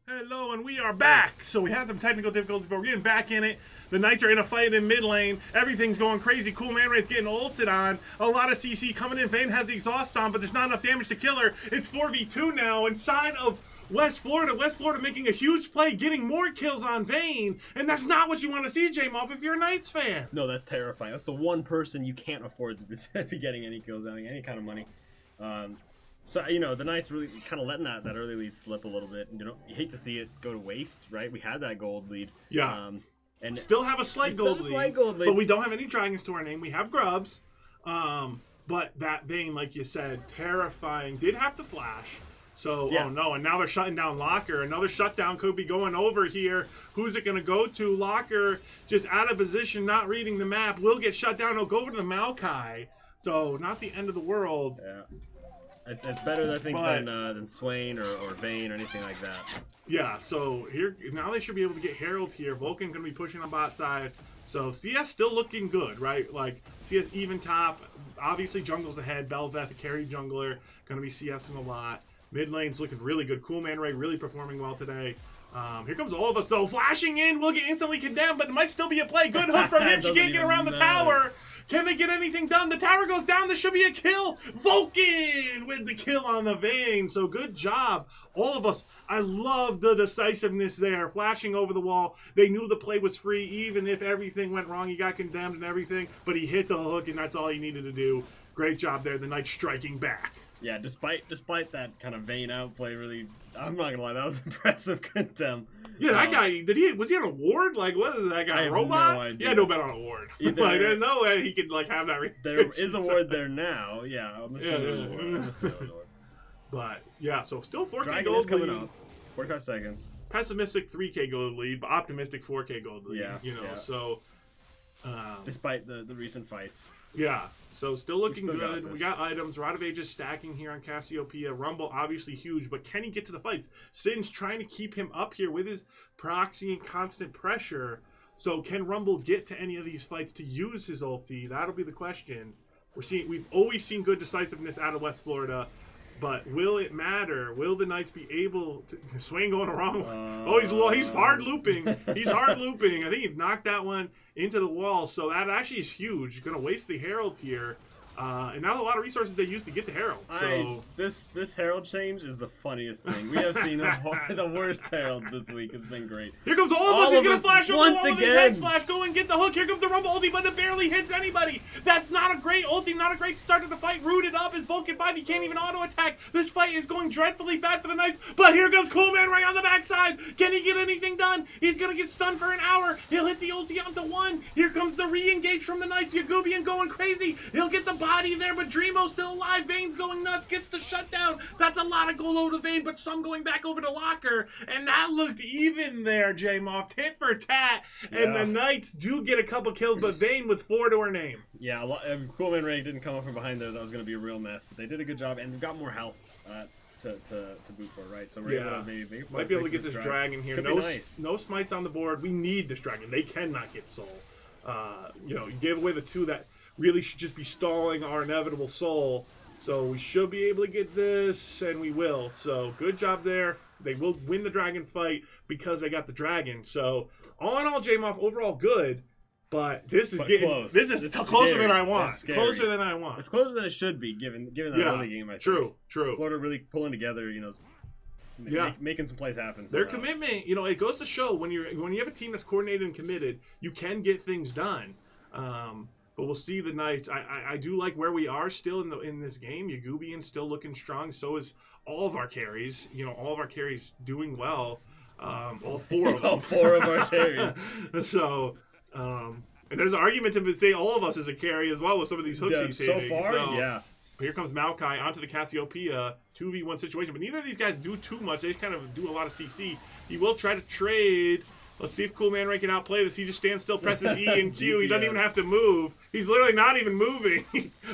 Hello, and we are back. So we had some technical difficulties, but we're getting back in it. The Knights are in a fight in mid lane. Everything's going crazy. Cool Man Ray's getting ulted on. A lot of CC coming in. Vayne has the exhaust on, but there's not enough damage to kill her. It's 4v2 now inside of West Florida. West Florida making a huge play, getting more kills on Vayne, and that's not what you want to see, J-Moff, if you're a Knights fan. No, that's terrifying. That's the one person you can't afford to be getting any kills, any kind of money. So, you know, the Knights really kind of letting that early lead slip a little bit. You know, you hate to see it go to waste, right? We had that gold lead. Yeah. And still have a slight gold lead, but we don't have any dragons to our name. We have grubs. But that Vayne, like you said, terrifying. Did have to flash. So, yeah. Oh no, and now they're shutting down Locker. Another shutdown could be going over here. Who's it going to go to? Locker just out of position, not reading the map. Will get shut down. He'll go over to the Maokai. So, not the end of the world. Yeah. It's better, I think, than Swain or Vayne or anything like that. Yeah, so here now they should be able to get Herald here. Vulcan going to be pushing on bot side. So CS still looking good, right? Like, CS even top. Obviously, jungle's ahead. Belveth, a carry jungler, going to be CSing a lot. Mid lane's looking really good. Cool Man Ray really performing well today. Here comes all of us, though. Flashing in. Will get instantly condemned, but it might still be a play. Good hook from him. She can't get around the tower. Can they get anything done? The tower goes down. This should be a kill. Vulcan with the kill on the Vayne. So good job. All of us. I love the decisiveness there. Flashing over the wall. They knew the play was free, even if everything went wrong. He got condemned and everything, but he hit the hook, and that's all he needed to do. Great job there. The Knights striking back. Yeah, despite that kind of Vayne outplay, really, I'm not gonna lie, that was impressive contempt. Yeah, that guy, was he on a ward? Like, what is that guy, a robot? No idea. Yeah, no bet on a ward. Like, there's no way he could, like, have that. There is a ward there now, yeah. I'm assuming But, yeah, so still 4K Dragon gold is coming lead. up. 45 seconds. Pessimistic 3K gold lead, but optimistic 4K gold lead. Yeah, you know, yeah. So. Despite the recent fights. Yeah, so still looking good. We got items. Rod of Ages stacking here on Cassiopeia. Rumble obviously huge, but can he get to the fights? Sin's trying to keep him up here with his proxy and constant pressure. So can Rumble get to any of these fights to use his ulti? That'll be the question. We've always seen good decisiveness out of West Florida, but will it matter? Will the Knights be able to Swain going the wrong way? He's hard looping. He's hard looping. I think he knocked that one into the wall, so that actually is huge. Going to waste the Herald here. And now a lot of resources they use to get the Herald. So this Herald change is the funniest thing. We have seen the worst Herald this week. Has been great. Here comes all of us. He's going to flash over the wall with his head splash. Go and get the hook. Here comes the Rumble ulti, but it barely hits anybody. That's not a great ulti, not a great start to the fight. Rooted up is Vulcan 5. He can't even auto attack. This fight is going dreadfully bad for the Knights, but here goes Cool Man Ray on the backside. Can he get anything done? He's going to get stunned for an hour. He'll hit the ulti onto one. Here comes the re-engage from the Knights. Yagubian going crazy. He'll get the body there, but Dreamo's still alive. Vayne's going nuts. Gets the shutdown. That's a lot of gold over to Vayne, but some going back over to Locker. And that looked even there, J-Moff. Tit for tat. And the Knights do get a couple kills, but Vayne with 4 to her name. Yeah, Cool Man Ray didn't come up from behind there. That was going to be a real mess, but they did a good job, and they've got more health to boot for, right? So we're able to maybe might be able to get this dragon here. No smites on the board. We need this dragon. They cannot get soul. You gave away the 2 that really should just be stalling our inevitable soul. So we should be able to get this, and we will. So good job there. They will win the dragon fight because they got the dragon. So all in all, J-Moff, overall good. But this is close. This is closer than I want. Closer than I want. It's closer than it should be, given that early game. I think. True. Florida really pulling together. Making some plays happen. Their commitment, it goes to show when you have a team that's coordinated and committed, you can get things done. But we'll see the Knights. I do like where we are still in this game. Yagubian still looking strong. So is all of our carries. All of our carries doing well. All 4 of them. All 4 of our carries. So, and there's an argument to say all of us is a carry as well with some of these hooks he's hitting. So far, yeah. Here comes Maokai onto the Cassiopeia, 2v1 situation. But neither of these guys do too much. They just kind of do a lot of CC. He will try to trade. Let's see if Cool Man Ray can outplay this. He just stands still, presses E and Q. He doesn't even have to move. He's literally not even moving.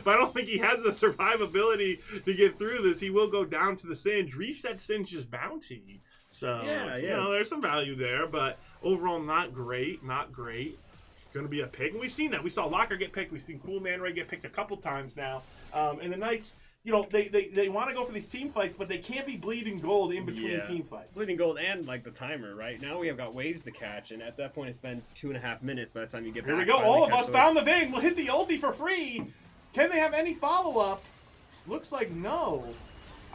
But I don't think he has the survivability to get through this. He will go down to the Singe. Reset Singe's bounty. So, there's some value there. But overall, not great. Going to be a pick. And we've seen that. We saw Locker get picked. We've seen Cool Man Ray get picked a couple times now. And the Knights, they want to go for these team fights, but they can't be bleeding gold in between team fights. Bleeding gold and like the timer, right? Now we have got waves to catch, and at that point it's been 2.5 minutes by the time you get back. Here we go. All of us found the vein. We'll hit the ulti for free. Can they have any follow-up? Looks like no.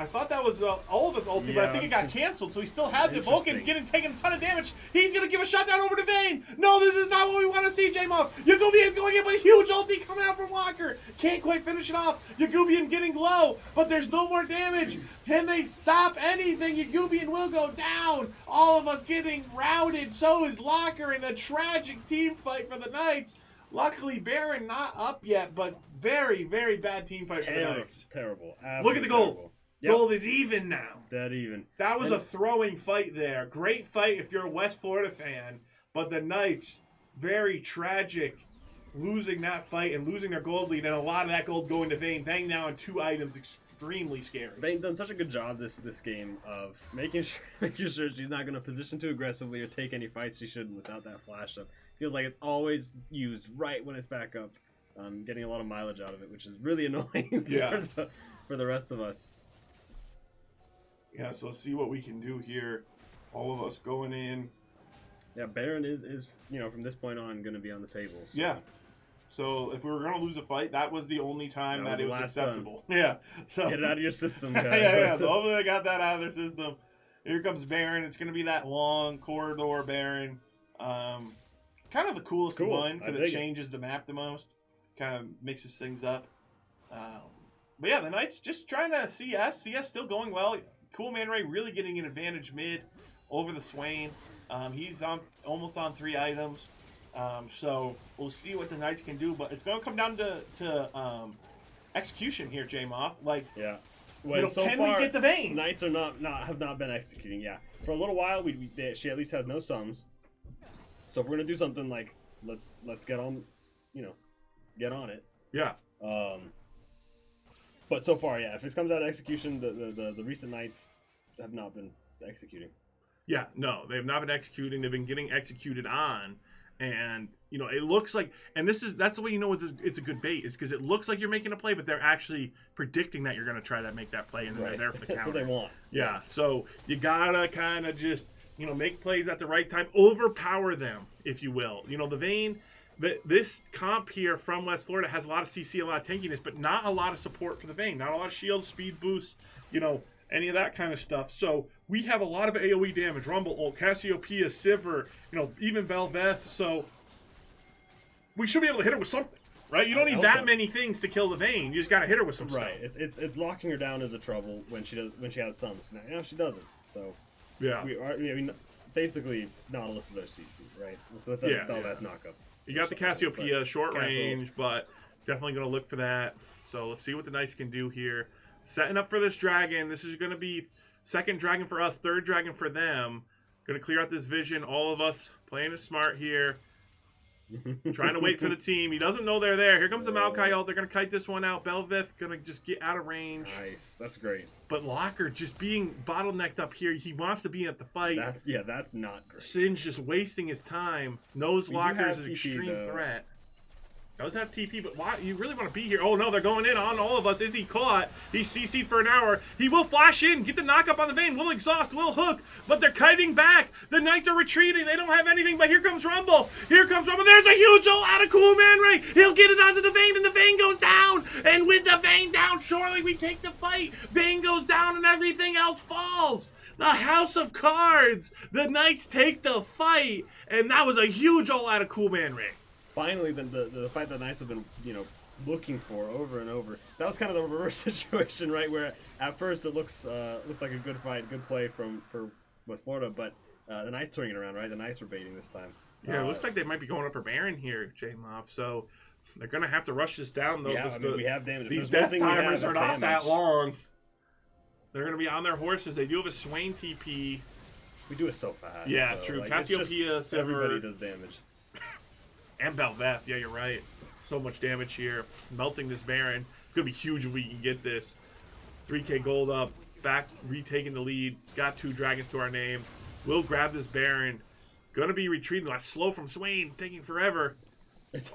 I thought that was all of us ulti, but I think it got canceled, so he still has it. Vulcan's taking a ton of damage. He's going to give a shot down over to Vayne. No, this is not what we want to see, J-Muff. Yagubian's going in, but a huge ulti coming out from Walker. Can't quite finish it off. Yagubian getting low, but there's no more damage. Can they stop anything? Yagubian will go down. All of us getting routed. So is Locker in a tragic team fight for the Knights. Luckily, Baron not up yet, but very, very bad team fight for the Knights. Terrible. Look at the goal. Yep. Gold is even now. Dead even. That was a throwing fight there. Great fight if you're a West Florida fan. But the Knights, very tragic, losing that fight and losing their gold lead. And a lot of that gold going to Vayne. Vayne now on 2 items, extremely scary. Vayne done such a good job this game of making sure she's not going to position too aggressively or take any fights she shouldn't without that flash up. Feels like it's always used right when it's back up. Getting a lot of mileage out of it, which is really annoying for the rest of us. Yeah, so let's see what we can do here. All of us going in. Yeah, Baron is from this point on going to be on the table. So. Yeah. So if we were going to lose a fight, that was the only time that it was acceptable. Yeah. So get it out of your system, guys. yeah. So hopefully they got that out of their system. Here comes Baron. It's going to be that long corridor Baron. Kind of the coolest one because it changes the map the most. Kind of mixes things up. But yeah, the Knights just trying to CS. CS still going well. Cool Man Ray really getting an advantage mid over the Swain. He's almost on 3 items. So we'll see what the Knights can do. But it's going to come down to execution here, J-Moff. Like, yeah. Can we get the Vayne? Knights are have not been executing. Yeah, for a little while, she at least has no sums. So if we're gonna do something like let's get on, get on it. Yeah. But so far, yeah, if this comes out of execution, the recent Knights have not been executing. Yeah, no, they have not been executing. They've been getting executed on, and it looks like, and that's the way it's a good bait, is because it looks like you're making a play, but they're actually predicting that you're going to try to make that play, and then they're there for the counter. That's what they want. Yeah, so you gotta kind of just make plays at the right time, overpower them, if you will. The Vayne. This comp here from West Florida has a lot of CC, a lot of tankiness, but not a lot of support for the Vayne. Not a lot of shield, speed boost, any of that kind of stuff. So we have a lot of AoE damage. Rumble, ult, Cassiopeia, Sivir, even Belveth. So we should be able to hit her with something, right? You don't need that many things to kill the Vayne. You just got to hit her with some stuff. Right. It's locking her down is a trouble when she has sums. Now she doesn't. So yeah, basically Nautilus is our CC, right? With the Belveth knockup. You got the Cassiopeia, short range, but definitely going to look for that. So let's see what the Knights can do here. Setting up for this dragon. This is going to be 2nd dragon for us, 3rd dragon for them. Going to clear out this vision. All of us playing it smart here. Trying to wait for the team. He doesn't know they're there. Here comes the Maokai ult. They're going to kite this one out. Belveth going to just get out of range. Nice. That's great. But Locker just being bottlenecked up here. He wants to be at the fight. That's not great. Singe just wasting his time. Knows Locker is an extreme threat. Does have TP, but why? You really want to be here. Oh, no, they're going in on all of us. Is he caught? He's CC'd for an hour. He will flash in, get the knockup on the Vayne, will exhaust, will hook, but they're kiting back. The Knights are retreating. They don't have anything, but here comes Rumble. Here comes Rumble. There's a huge ult out of Cool Man Ray. He'll get it onto the Vayne, and the Vayne goes down. And with the Vayne down, surely we take the fight. Vayne goes down, and everything else falls. The House of Cards. The Knights take the fight, and that was a huge ult out of Cool Man Ray. Finally, the fight the Knights have been, looking for over and over. That was kind of the reverse situation, right? Where at first it looks like a good fight, good play for West Florida, but the Knights turning it around, right? The Knights were baiting this time. Yeah, it looks like they might be going up for Baron here, J-Moff. So they're going to have to rush this down, though. Yeah, we have damage. These death timers are not that long. They're going to be on their horses. They do have a Swain TP. We do it so fast. Yeah, though. True. Like, Cassiopeia, Sivir. Everybody does damage. And Belveth, yeah, you're right. So much damage here. Melting this Baron. It's going to be huge if we can get this. 3k gold up. Back, retaking the lead. Got 2 dragons to our names. We'll grab this Baron. Going to be retreating. That's slow from Swain. Taking forever.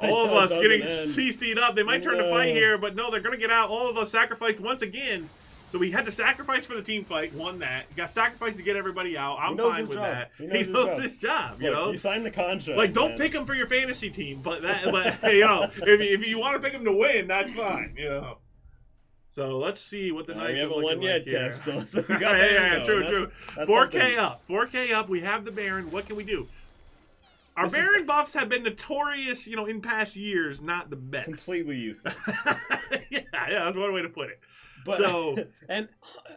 All of us Doesn't getting end. CC'd up. They might turn to fight here, but no, they're going to get out. All of us sacrificed once again. So we had to sacrifice for the team fight, won that. Got sacrificed to get everybody out. I'm fine with that. He knows his job, you know? You signed the contract. Like, don't man. pick him for your fantasy team, but you know, if you want to pick him to win, that's fine, you know. So let's see what the Knights are looking won yet, like here. Kev, so we got yeah, true. That's 4K up. 4K up. We have the Baron. What can we do? Our Baron buffs have been notorious, you know, in past years, not the best. completely useless. yeah, that's one way to put it. But, So, and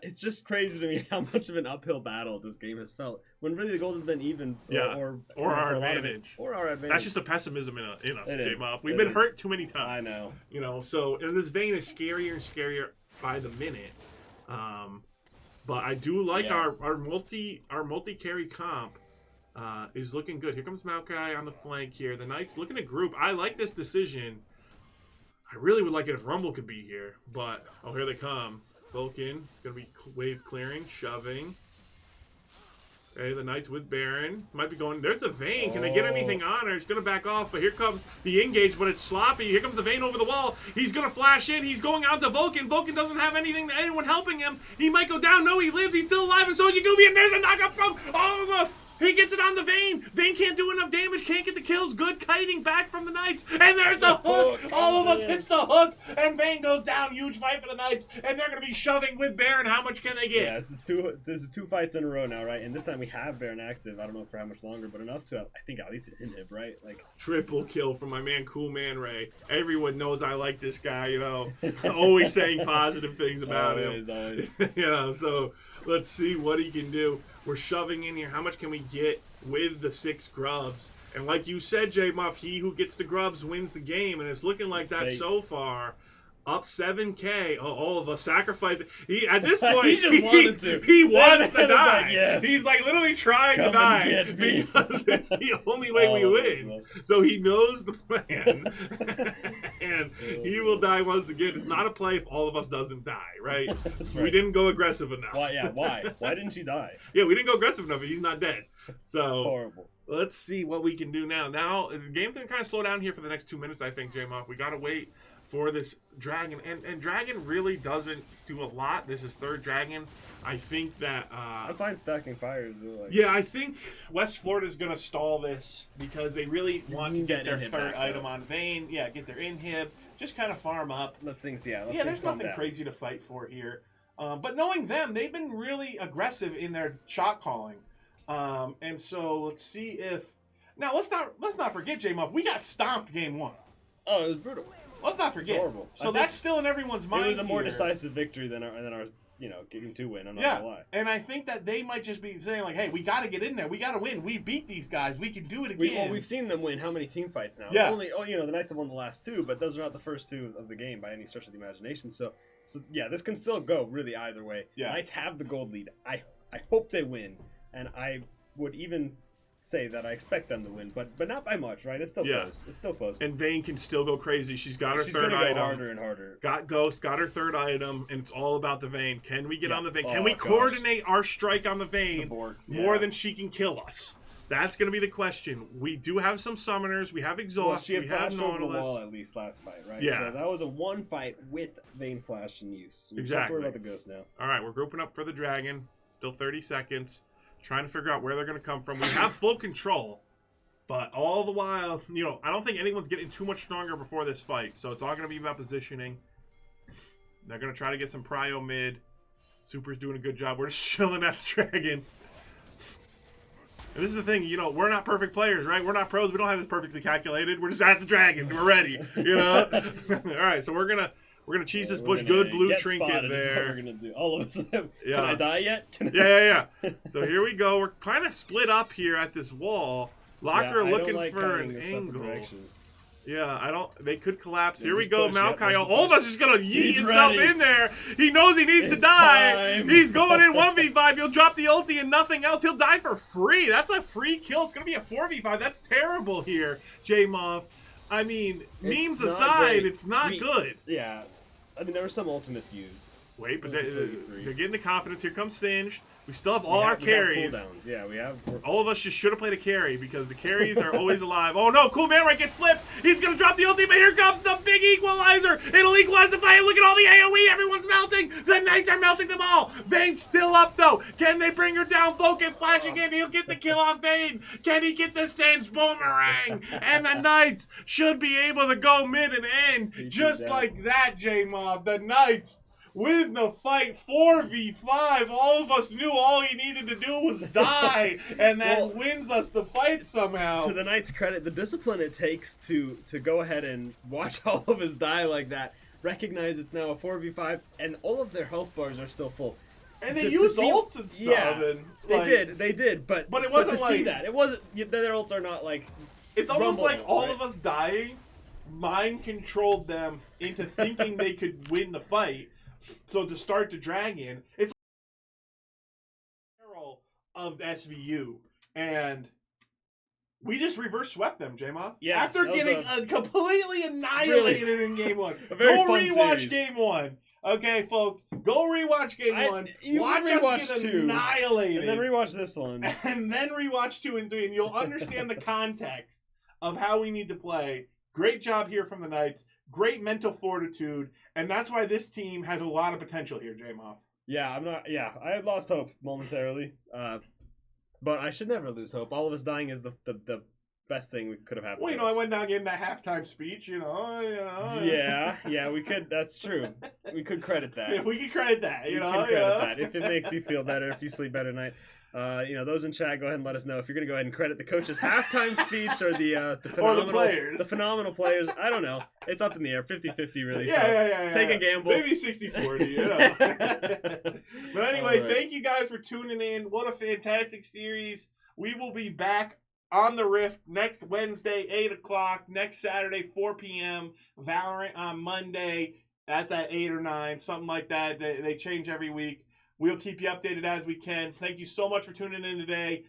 it's just crazy to me how much of an uphill battle this game has felt when really the goal has been even. or our advantage. Or our advantage. That's just a pessimism in us, It is. J-Muff. We've It been is. hurt too many times. I know. You know, so, and this vein is scarier and scarier by the minute. But I do like our multi carry comp is looking good. Here comes Maokai on the flank here. The Knights looking to group. I like this decision. I really would like it if Rumble could be here, but oh, here they come. Vulcan, it's gonna be wave clearing, shoving. Okay, the Knights with Baron. Might be going, there's the Vayne. Can they get anything on her? It's going to back off, but here comes the engage, but it's sloppy. Here comes the Vayne over the wall. He's going to flash in. He's going out to Vulcan. Vulcan doesn't have anyone helping him. He might go down. No, he lives. He's still alive, and so is Yagubi, and there's a knockup from all of us. He gets it on the Vayne. Vayne can't do enough damage. Can't get the kills. Good kiting back from the Knights. And there's the hook. All of us hits the hook. And Vayne goes down. Huge fight for the Knights. And they're going to be shoving with Baron. How much can they get? Yeah, this is two fights in a row now, right? And this time we have Baron active. I don't know for how much longer, but enough to, I think, at least inhib, right? Like triple kill from my man Cool Man Ray. Everyone knows I like this guy, you know. Always saying positive things about him. Always. Yeah, so let's see what he can do. We're shoving in here. How much can we get with the 6 grubs? And like you said, J-Muff, he who gets the grubs wins the game. And it's looking like that so far. Up 7K. Oh, all of us sacrificing. He at this point he just wanted to. He wants to die. Like, yes. He's like literally trying to die because it's the only way we win. So he knows the plan, and he will die once again. It's not a play if all of us doesn't die, right? Right. We didn't go aggressive enough. Why? Yeah. Why? Why didn't she die? Yeah, we didn't go aggressive enough. He's not dead. So horrible. Let's see what we can do now. Now the game's gonna kind of slow down here for the next 2 minutes. I think, J-Muff. We gotta wait for this dragon, and dragon really doesn't do a lot. This is 3rd dragon. I think that I find stacking fires like, yeah, I think West Florida's gonna stall this because they really want to get their 3rd item on Vayne. Yeah, get their inhib, just kind of farm up. Let things there's nothing crazy to fight for here. But knowing them, they've been really aggressive in their shot calling. And so let's see if now let's not forget, J-Muff, we got stomped game 1. Oh, it was brutal. Let's not forget. Horrible. So that's still in everyone's mind. It was a more here. decisive victory than our game 2 win. I'm not gonna lie. And I think that they might just be saying like, "Hey, we got to get in there. We got to win. We beat these guys. We can do it again." We've seen them win how many team fights now? Yeah. The Knights have won the last 2, but those are not the first 2 of the game by any stretch of the imagination. So yeah, this can still go really either way. Yeah. Knights have the gold lead. I hope they win, and I would even say that I expect them to win, but not by much, right? It's still close. It's still close. And Vayne can still go crazy. She's got her She's 3rd gonna item. go harder and harder. Got Ghost, got her 3rd item, and it's all about the Vayne. Can we get on the Vayne? Can Oh, we gosh. coordinate our strike on the Vayne board. more Yeah. than she can kill us? That's going to be the question. We do have some summoners. We have Exhaust. She had we have flashed over the Nautilus. wall at least last fight, right? Yeah. So that was a 1 fight with Vayne Flash in use. You Exactly. Don't worry about the Ghost now. All right, we're grouping up for the Dragon. Still 30 seconds. Trying to figure out where they're going to come from. We have full control. But all the while, I don't think anyone's getting too much stronger before this fight. So it's all going to be about positioning. They're going to try to get some prio mid. Super's doing a good job. We're just chilling at the Dragon. And this is the thing, we're not perfect players, right? We're not pros. We don't have this perfectly calculated. We're just at the Dragon. We're ready, All right, so we're gonna cheese this bush. Good blue trinket there. We're gonna do all of us. Can Yeah. I die yet? Yeah. So here we go. We're kind of split up here at this wall. Locker I looking don't like for cutting an in separate angle. directions. Yeah, they could collapse. Here we just go, push, yeah, Maokai. just All of push. us is gonna yeet He's himself ready. in there. He knows he needs to It's die. time. He's going in 1v5. He'll drop the ulti and nothing else. He'll die for free. That's a free kill. It's gonna be a 4v5. That's terrible here, J-Muff. I mean, memes not aside, great. it's not good. Yeah, I mean there were some ultimates used. Wait, but BO3. they're getting the confidence. Here comes Singed. We still have all our carries. Yeah, we have. All of us just should have played a carry because the carries are always alive. Oh no, Cool Man Right gets flipped. He's going to drop the ulti, but here comes the big equalizer. It'll equalize the fight. Look at all the AoE. Everyone's melting. The Knights are melting them all. Vayne's still up though. Can they bring her down? Vulcan flashing in. He'll get the kill on Vayne. Can he get the Singed boomerang? And the Knights should be able to go mid and end just like that, J-Mob. The Knights win the fight 4v5. All of us knew all he needed to do was die, and that wins us the fight somehow. To the Knights' credit, the discipline it takes to go ahead and watch all of us die like that, recognize it's now a 4v5, and all of their health bars are still full. And they used ults and stuff. Yeah, and, they did, but it wasn't to like see that. It wasn't. Their ults are not like. It's almost like rumbling, all right? of us dying mind controlled them into thinking they could win the fight. So to start the dragon, it's like of SVU, and we just reverse swept them, J-Mob. Yeah, after getting completely annihilated in game one. A very Go fun rewatch series. game one. Okay, folks, go rewatch game one. You Watch rewatch us get 2, annihilated, and then rewatch this one, and then rewatch 2 and 3, and you'll understand the context of how we need to play. Great job here from the Knights. Great mental fortitude, and that's why this team has a lot of potential here, J-Moff. Yeah, I had lost hope momentarily, but I should never lose hope. All of us dying is the best thing we could have happened. Well, I went down and gave him that halftime speech, Yeah, we could. That's true. We could credit that. If we could credit that, We could credit that. If it makes you feel better, if you sleep better at night. Those in chat, go ahead and let us know if you're going to go ahead and credit the coach's halftime speach or the phenomenal, or the players. The phenomenal players. I don't know. It's up in the air, 50-50 really. Yeah. Take a gamble. Maybe 60-40, But anyway, Thank you guys for tuning in. What a fantastic series. We will be back on the Rift next Wednesday, 8 o'clock. Next Saturday, 4 p.m. Valorant on Monday. That's at 8 or 9, something like that. They change every week. We'll keep you updated as we can. Thank you so much for tuning in today.